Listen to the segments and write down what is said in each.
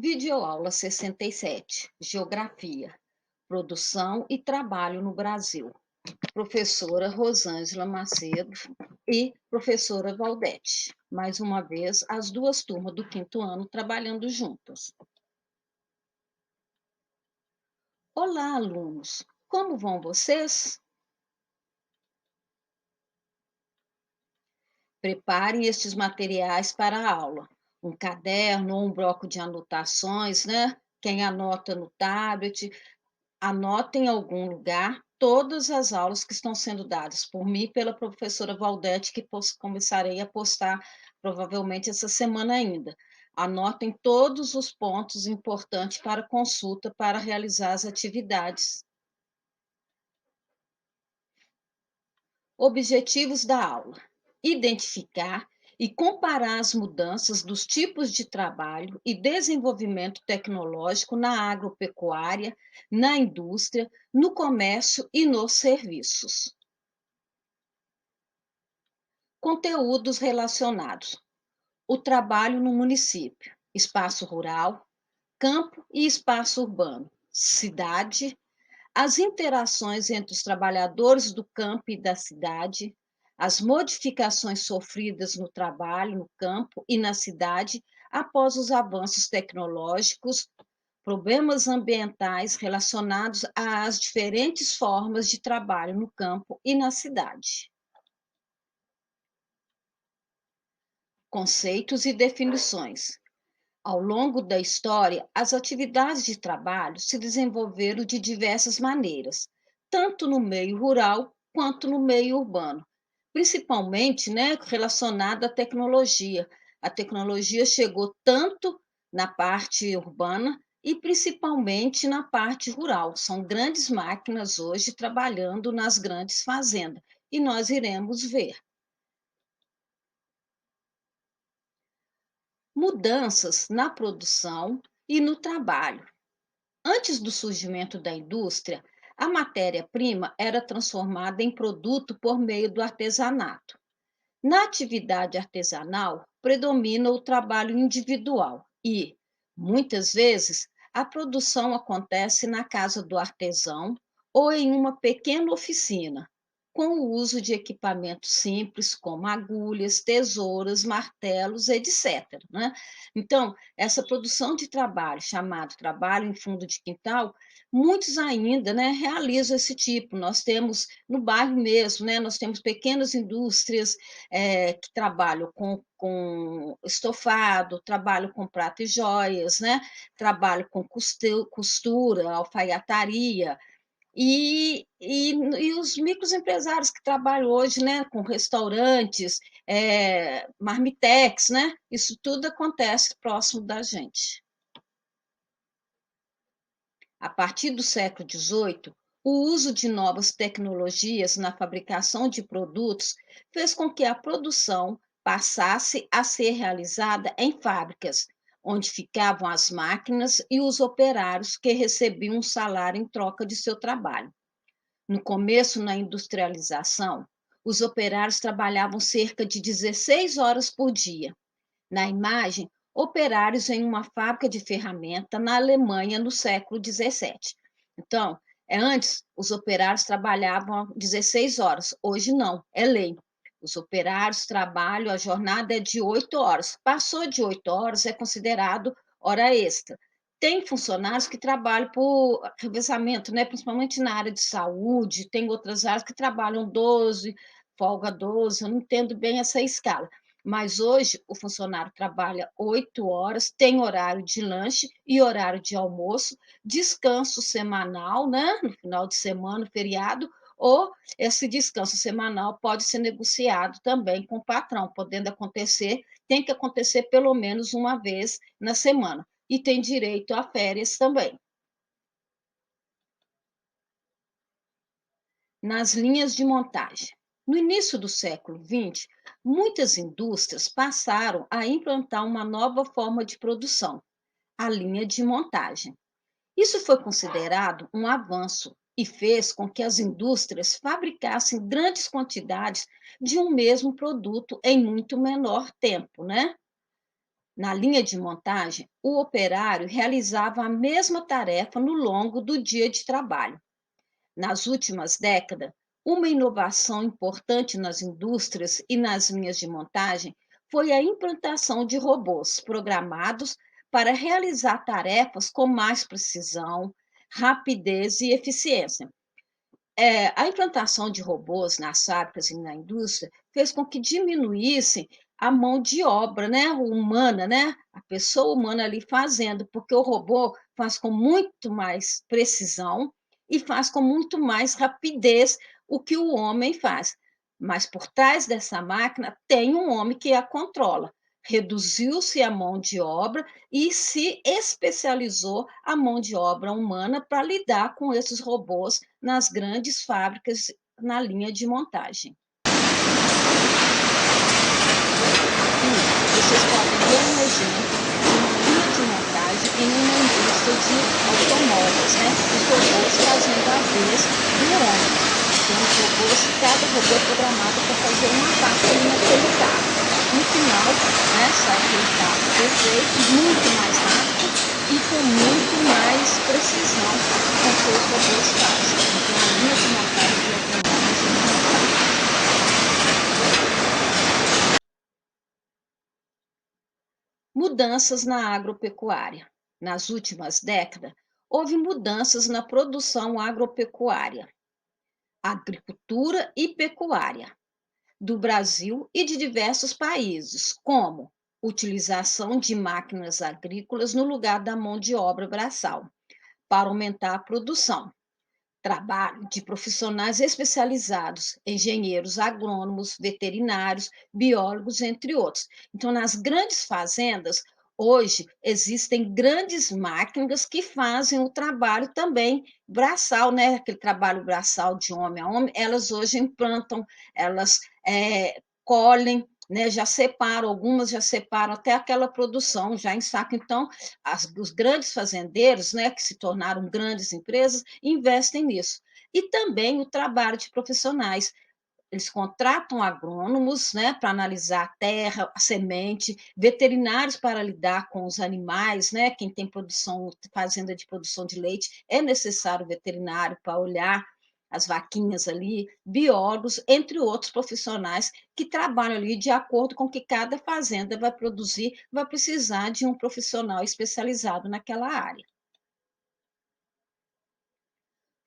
Videoaula 67, Geografia, Produção e Trabalho no Brasil. Professora Rosângela Macedo e professora Valdete. Mais uma vez, as duas turmas do quinto ano trabalhando juntas. Olá, alunos! Como vão vocês? Preparem estes materiais para a aula. Um caderno ou um bloco de anotações, né? Quem anota no tablet, anote em algum lugar todas as aulas que estão sendo dadas por mim e pela professora Valdete, que começarei a postar provavelmente essa semana ainda. Anotem todos os pontos importantes para consulta para realizar as atividades. Objetivos da aula: identificar e comparar as mudanças dos tipos de trabalho e desenvolvimento tecnológico na agropecuária, na indústria, no comércio e nos serviços. Conteúdos relacionados: o trabalho no município, espaço rural, campo e espaço urbano, cidade, as interações entre os trabalhadores do campo e da cidade, as modificações sofridas no trabalho, no campo e na cidade após os avanços tecnológicos, problemas ambientais relacionados às diferentes formas de trabalho no campo e na cidade. Conceitos e definições. Ao longo da história, as atividades de trabalho se desenvolveram de diversas maneiras, tanto no meio rural quanto no meio urbano, principalmente, né, relacionado à tecnologia. A tecnologia chegou tanto na parte urbana e principalmente na parte rural. São grandes máquinas hoje trabalhando nas grandes fazendas e nós iremos ver. Mudanças na produção e no trabalho. Antes do surgimento da indústria, a matéria-prima era transformada em produto por meio do artesanato. Na atividade artesanal, predomina o trabalho individual e, muitas vezes, a produção acontece na casa do artesão ou em uma pequena oficina, com o uso de equipamentos simples como agulhas, tesouras, martelos, etc. Né? Então, essa produção de trabalho, chamado trabalho em fundo de quintal, muitos ainda, né, realizam esse tipo. Nós temos no bairro mesmo, né, nós temos pequenas indústrias que trabalham com estofado, trabalham com prata e joias, né, trabalham com costura, alfaiataria, e os microempresários que trabalham hoje, né, com restaurantes, marmitex, né, isso tudo acontece próximo da gente. A partir do século XVIII, o uso de novas tecnologias na fabricação de produtos fez com que a produção passasse a ser realizada em fábricas, onde ficavam as máquinas e os operários que recebiam um salário em troca de seu trabalho. No começo, na industrialização, os operários trabalhavam cerca de 16 horas por dia. Na imagem, operários em uma fábrica de ferramenta na Alemanha no século XVII. Então, antes, os operários trabalhavam 16 horas, hoje não, é lei. Os operários trabalham, a jornada é de 8 horas. Passou de 8 horas, é considerado hora extra. Tem funcionários que trabalham por revezamento, né? Principalmente na área de saúde, tem outras áreas que trabalham 12, folga 12, eu não entendo bem essa escala. Mas hoje o funcionário trabalha 8 horas, tem horário de lanche e horário de almoço, descanso semanal, né? No final de semana, feriado, ou esse descanso semanal pode ser negociado também com o patrão, podendo acontecer, tem que acontecer pelo menos uma vez na semana. E tem direito a férias também. Nas linhas de montagem. No início do século XX, muitas indústrias passaram a implantar uma nova forma de produção, a linha de montagem. Isso foi considerado um avanço e fez com que as indústrias fabricassem grandes quantidades de um mesmo produto em muito menor tempo, né? Na linha de montagem, o operário realizava a mesma tarefa no longo do dia de trabalho. Nas últimas décadas, uma inovação importante nas indústrias e nas linhas de montagem foi a implantação de robôs programados para realizar tarefas com mais precisão, rapidez e eficiência. A implantação de robôs nas fábricas e na indústria fez com que diminuísse a mão de obra, né, humana, né, a pessoa humana ali fazendo, porque o robô faz com muito mais precisão e faz com muito mais rapidez o que o homem faz. Mas por trás dessa máquina tem um homem que a controla. Reduziu-se a mão de obra e se especializou a mão de obra humana para lidar com esses robôs nas grandes fábricas na linha de montagem. Aqui vocês podem ver um exemplo de uma linha de montagem em uma indústria de automóveis, né? Os robôs fazendo a vez do homem. Então, os robôs, cada robô é programado para fazer uma parte ali naquele carro. No final, né, sai aquele carro perfeito, muito mais rápido e com muito mais precisão com o que os robôs fazem. Então, a linha de montagem de automóveis é importante. Mudanças na agropecuária. Nas últimas décadas, houve mudanças na produção agropecuária, agricultura e pecuária do Brasil e de diversos países, como utilização de máquinas agrícolas no lugar da mão de obra braçal, para aumentar a produção. Trabalho de profissionais especializados, engenheiros agrônomos, veterinários, biólogos, entre outros. Então, nas grandes fazendas, hoje existem grandes máquinas que fazem o trabalho também braçal, né? Aquele trabalho braçal de homem a homem, elas hoje implantam, elas colhem, né, já separam, algumas já separam até aquela produção, já em saco. Então, os grandes fazendeiros, né, que se tornaram grandes empresas, investem nisso. E também o trabalho de profissionais. Eles contratam agrônomos, né, para analisar a terra, a semente, veterinários para lidar com os animais, né? Quem tem produção, fazenda de produção de leite, é necessário veterinário para olhar as vaquinhas ali, biólogos, entre outros profissionais que trabalham ali de acordo com o que cada fazenda vai produzir, vai precisar de um profissional especializado naquela área.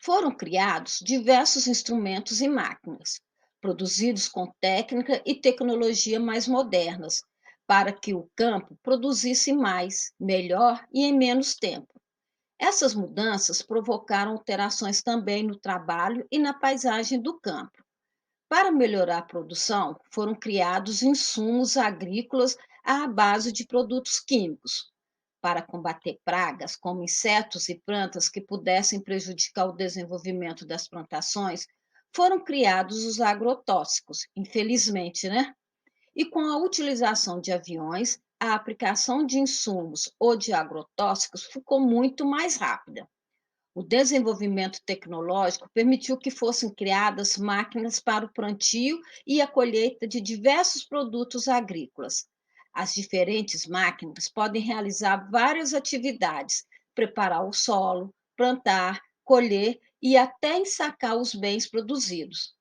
Foram criados diversos instrumentos e máquinas, produzidos com técnica e tecnologia mais modernas, para que o campo produzisse mais, melhor e em menos tempo. Essas mudanças provocaram alterações também no trabalho e na paisagem do campo. Para melhorar a produção, foram criados insumos agrícolas à base de produtos químicos. Para combater pragas, como insetos e plantas que pudessem prejudicar o desenvolvimento das plantações, foram criados os agrotóxicos, infelizmente, né? E com a utilização de aviões, a aplicação de insumos ou de agrotóxicos ficou muito mais rápida. O desenvolvimento tecnológico permitiu que fossem criadas máquinas para o plantio e a colheita de diversos produtos agrícolas. As diferentes máquinas podem realizar várias atividades: preparar o solo, plantar, colher e até ensacar os bens produzidos.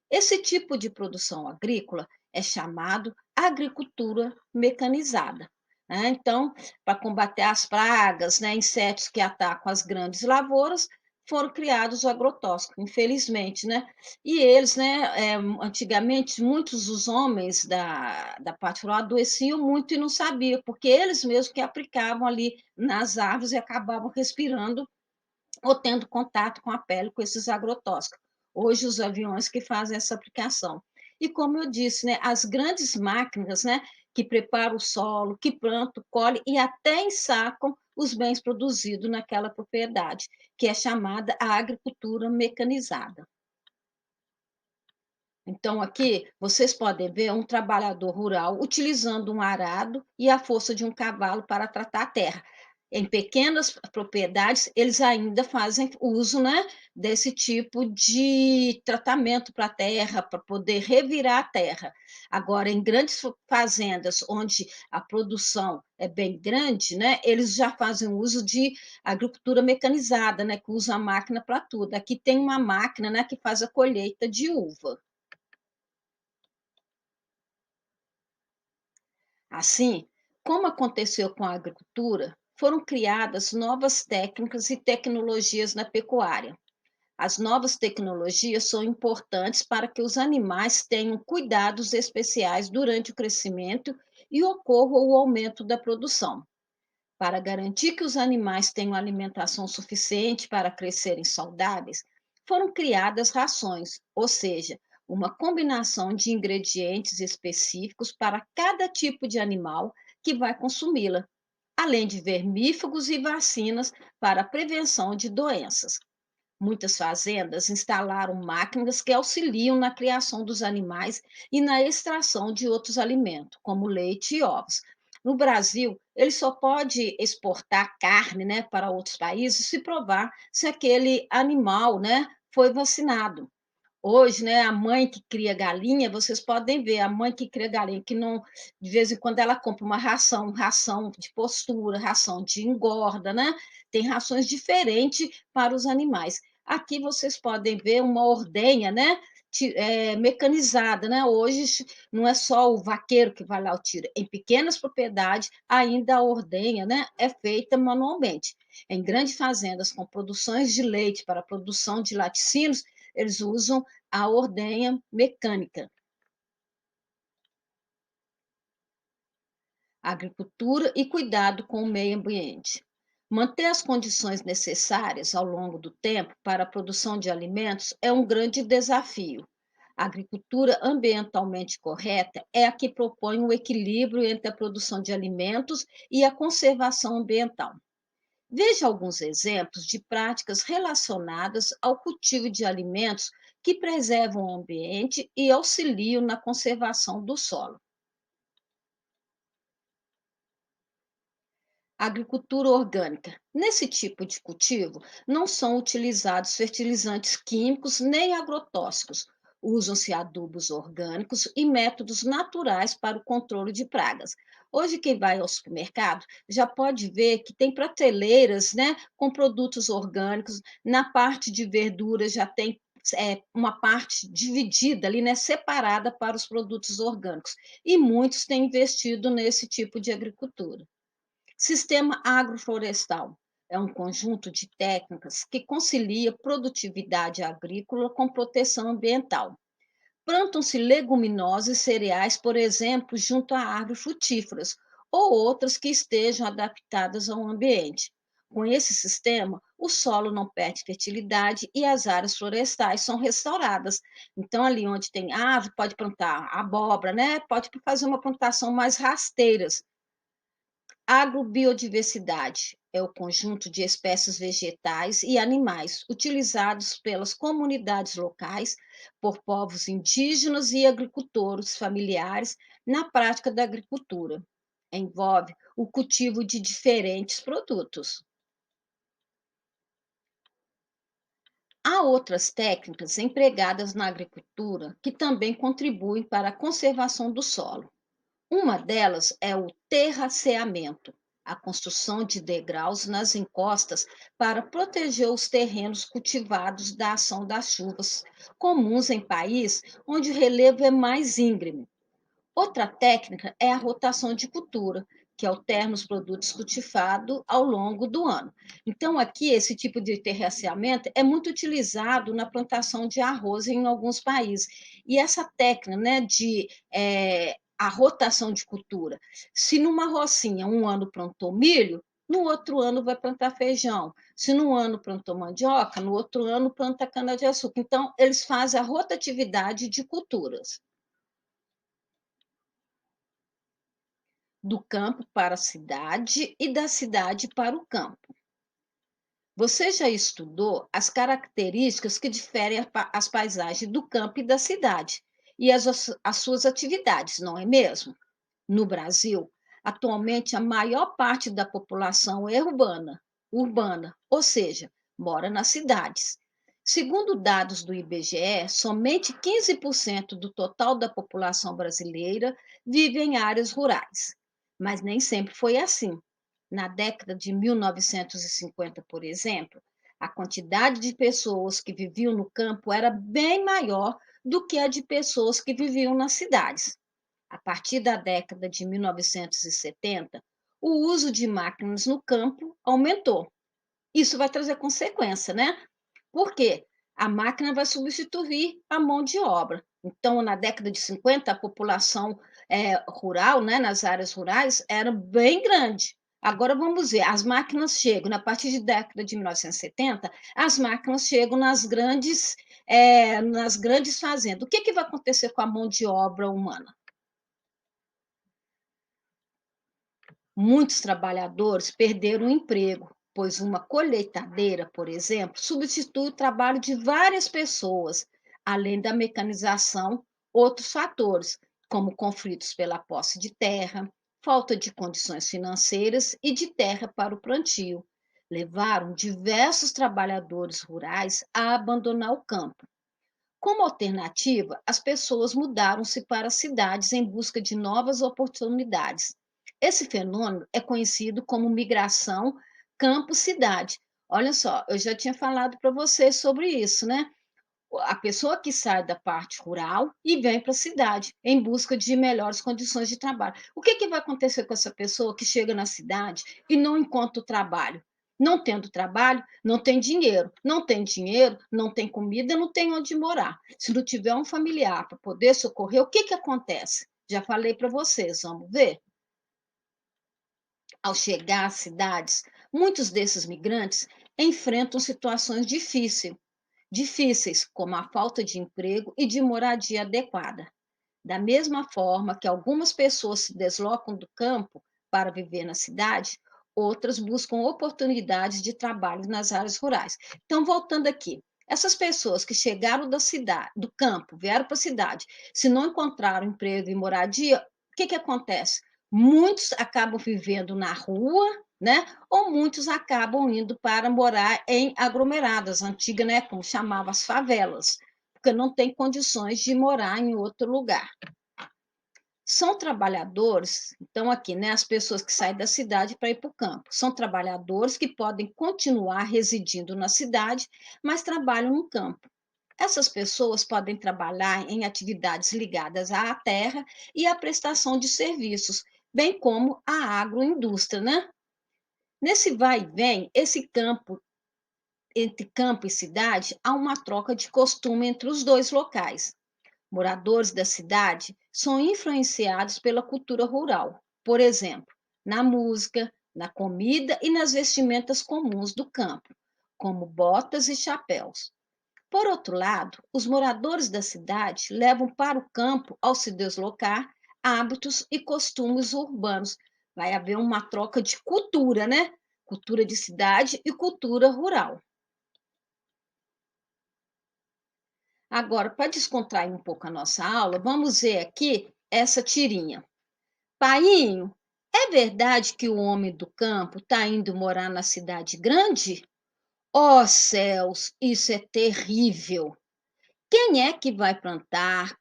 Esse tipo de produção agrícola é chamado agricultura mecanizada, né? Então, para combater as pragas, né, insetos que atacam as grandes lavouras, foram criados os agrotóxicos, infelizmente, né? E eles, né, antigamente, muitos dos homens da parte rural adoeciam muito e não sabiam, porque eles mesmos que aplicavam ali nas árvores e acabavam respirando ou tendo contato com a pele com esses agrotóxicos. Hoje, os aviões que fazem essa aplicação. E como eu disse, né, as grandes máquinas, né, que preparam o solo, que plantam, colhem e até ensacam os bens produzidos naquela propriedade, que é chamada a agricultura mecanizada. Então, aqui vocês podem ver um trabalhador rural utilizando um arado e a força de um cavalo para tratar a terra. Em pequenas propriedades, eles ainda fazem uso, né, desse tipo de tratamento para a terra, para poder revirar a terra. Agora, em grandes fazendas, onde a produção é bem grande, né, eles já fazem uso de agricultura mecanizada, né, que usa a máquina para tudo. Aqui tem uma máquina, né, que faz a colheita de uva. Assim, como aconteceu com a agricultura, foram criadas novas técnicas e tecnologias na pecuária. As novas tecnologias são importantes para que os animais tenham cuidados especiais durante o crescimento e ocorra o aumento da produção. Para garantir que os animais tenham alimentação suficiente para crescerem saudáveis, foram criadas rações, ou seja, uma combinação de ingredientes específicos para cada tipo de animal que vai consumi-la, além de vermífugos e vacinas para a prevenção de doenças. Muitas fazendas instalaram máquinas que auxiliam na criação dos animais e na extração de outros alimentos, como leite e ovos. No Brasil, ele só pode exportar carne, né, para outros países se provar se aquele animal, né, foi vacinado. Hoje, né, a mãe que cria galinha, vocês podem ver, a mãe que cria galinha, que não, de vez em quando ela compra uma ração, ração de postura, ração de engorda, né? Tem rações diferentes para os animais. Aqui vocês podem ver uma ordenha, né? Mecanizada, né? Hoje não é só o vaqueiro que vai lá o tiro. Em pequenas propriedades, ainda a ordenha, né, é feita manualmente. Em grandes fazendas com produções de leite para a produção de laticínios, eles usam a ordenha mecânica. Agricultura e cuidado com o meio ambiente. Manter as condições necessárias ao longo do tempo para a produção de alimentos é um grande desafio. A agricultura ambientalmente correta é a que propõe o equilíbrio entre a produção de alimentos e a conservação ambiental. Veja alguns exemplos de práticas relacionadas ao cultivo de alimentos que preservam o ambiente e auxiliam na conservação do solo. Agricultura orgânica. Nesse tipo de cultivo, não são utilizados fertilizantes químicos nem agrotóxicos. Usam-se adubos orgânicos e métodos naturais para o controle de pragas. Hoje, quem vai ao supermercado já pode ver que tem prateleiras, né, com produtos orgânicos. Na parte de verduras já tem uma parte dividida ali, né, separada para os produtos orgânicos. E muitos têm investido nesse tipo de agricultura. Sistema agroflorestal é um conjunto de técnicas que concilia produtividade agrícola com proteção ambiental. Plantam-se leguminosas e cereais, por exemplo, junto a árvores frutíferas ou outras que estejam adaptadas ao ambiente. Com esse sistema, o solo não perde fertilidade e as áreas florestais são restauradas. Então, ali onde tem árvore, pode plantar abóbora, né? Pode fazer uma plantação mais rasteiras. Agrobiodiversidade é o conjunto de espécies vegetais e animais utilizados pelas comunidades locais, por povos indígenas e agricultores familiares na prática da agricultura. Envolve o cultivo de diferentes produtos. Há outras técnicas empregadas na agricultura que também contribuem para a conservação do solo. Uma delas é o terraceamento, a construção de degraus nas encostas para proteger os terrenos cultivados da ação das chuvas, comuns em países onde o relevo é mais íngreme. Outra técnica é a rotação de cultura, que alterna os produtos cultivados ao longo do ano. Então, aqui, esse tipo de terraceamento é muito utilizado na plantação de arroz em alguns países. E essa técnica, né, a rotação de cultura, se numa rocinha um ano plantou milho, no outro ano vai plantar feijão. Se num ano plantou mandioca, no outro ano planta cana-de-açúcar. Então, eles fazem a rotatividade de culturas. Do campo para a cidade e da cidade para o campo. Você já estudou as características que diferem as paisagens do campo e da cidade e as suas atividades, não é mesmo? No Brasil, Atualmente, a maior parte da população é urbana, ou seja, mora nas cidades. Segundo dados do IBGE, somente 15% do total da população brasileira vive em áreas rurais. Mas nem sempre foi assim. Na década de 1950, por exemplo, a quantidade de pessoas que viviam no campo era bem maior do que a de pessoas que viviam nas cidades. A partir da década de 1970, o uso de máquinas no campo aumentou. Isso vai trazer consequência, né? Por quê? A máquina vai substituir a mão de obra. Então, na década de 50, a população rural, né, nas áreas rurais, era bem grande. Agora vamos ver, as máquinas chegam, a partir da década de 1970, as máquinas chegam nas grandes fazendas. O que vai acontecer com a mão de obra humana? Muitos trabalhadores perderam o emprego, pois uma colheitadeira, por exemplo, substitui o trabalho de várias pessoas, além da mecanização, outros fatores, como conflitos pela posse de terra, falta de condições financeiras e de terra para o plantio, levaram diversos trabalhadores rurais a abandonar o campo. Como alternativa, as pessoas mudaram-se para cidades em busca de novas oportunidades. Esse fenômeno é conhecido como migração campo-cidade. Olha só, eu já tinha falado para vocês sobre isso, né? A pessoa que sai da parte rural e vem para a cidade em busca de melhores condições de trabalho. O que vai acontecer com essa pessoa que chega na cidade e não encontra o trabalho? Não tendo trabalho, não tem dinheiro. Não tem dinheiro, não tem comida, não tem onde morar. Se não tiver um familiar para poder socorrer, o que acontece? Já falei para vocês, vamos ver? Ao chegar às cidades, muitos desses migrantes enfrentam situações difíceis, como a falta de emprego e de moradia adequada. Da mesma forma que algumas pessoas se deslocam do campo para viver na cidade, outras buscam oportunidades de trabalho nas áreas rurais. Então, voltando aqui, essas pessoas que chegaram da cidade, do campo, vieram para a cidade, se não encontraram emprego e moradia, o que acontece? Muitos acabam vivendo na rua, né? Ou muitos acabam indo para morar em aglomeradas, antigas, né? Como chamava as favelas, porque não tem condições de morar em outro lugar. São trabalhadores, então aqui, né, as pessoas que saem da cidade para ir para o campo, são trabalhadores que podem continuar residindo na cidade, mas trabalham no campo. Essas pessoas podem trabalhar em atividades ligadas à terra e à prestação de serviços, bem como à agroindústria, né? Nesse vai e vem, esse campo, entre campo e cidade, há uma troca de costume entre os dois locais. Moradores da cidade são influenciados pela cultura rural, por exemplo, na música, na comida e nas vestimentas comuns do campo, como botas e chapéus. Por outro lado, os moradores da cidade levam para o campo, ao se deslocar, hábitos e costumes urbanos. Vai haver uma troca de cultura, né? Cultura de cidade e cultura rural. Agora, para descontrair um pouco a nossa aula, vamos ver aqui essa tirinha. Painho, é verdade que o homem do campo está indo morar na cidade grande? Oh, céus, isso é terrível! Quem é que vai plantar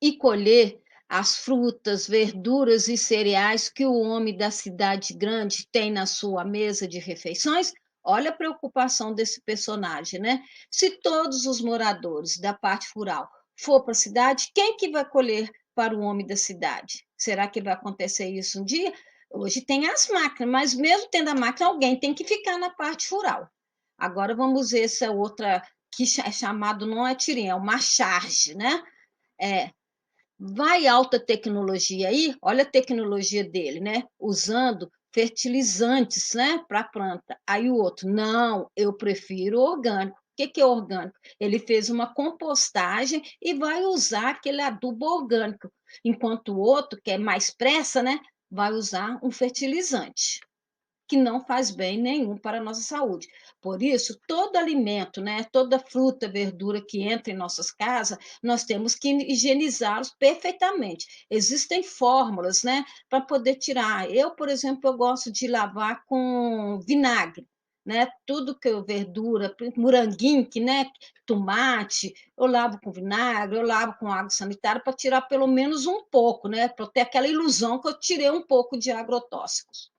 e colher as frutas, verduras e cereais que o homem da cidade grande tem na sua mesa de refeições? Olha a preocupação desse personagem, né? Se todos os moradores da parte rural for para a cidade, quem que vai colher para o homem da cidade? Será que vai acontecer isso um dia? Hoje tem as máquinas, mas mesmo tendo a máquina, alguém tem que ficar na parte rural. Agora vamos ver essa outra que é chamado, não é tirinha, é uma charge, né? É, vai alta tecnologia aí, olha a tecnologia dele, né? Usando fertilizantes, né, para a planta. Aí o outro, não, eu prefiro orgânico. O que é orgânico? Ele fez uma compostagem e vai usar aquele adubo orgânico, enquanto o outro, que é mais pressa, né, vai usar um fertilizante. O que não faz bem nenhum para a nossa saúde. Por isso, todo alimento, né, toda fruta, verdura que entra em nossas casas, nós temos que higienizá-los perfeitamente. Existem fórmulas, né, para poder tirar. Eu, por exemplo, eu gosto de lavar com vinagre, né? Tudo que eu verdura, moranguinho, que, né, tomate, eu lavo com vinagre, eu lavo com água sanitária para tirar pelo menos um pouco, né? Para ter aquela ilusão que eu tirei um pouco de agrotóxicos.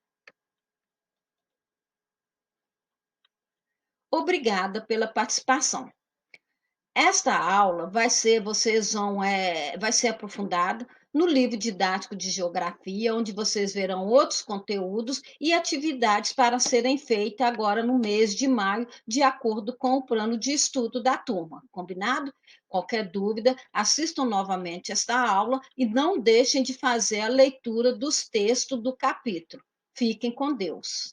Obrigada pela participação. Esta aula vai ser aprofundada no livro didático de geografia, onde vocês verão outros conteúdos e atividades para serem feitas agora no mês de maio, de acordo com o plano de estudo da turma. Combinado? Qualquer dúvida, assistam novamente esta aula e não deixem de fazer a leitura dos textos do capítulo. Fiquem com Deus.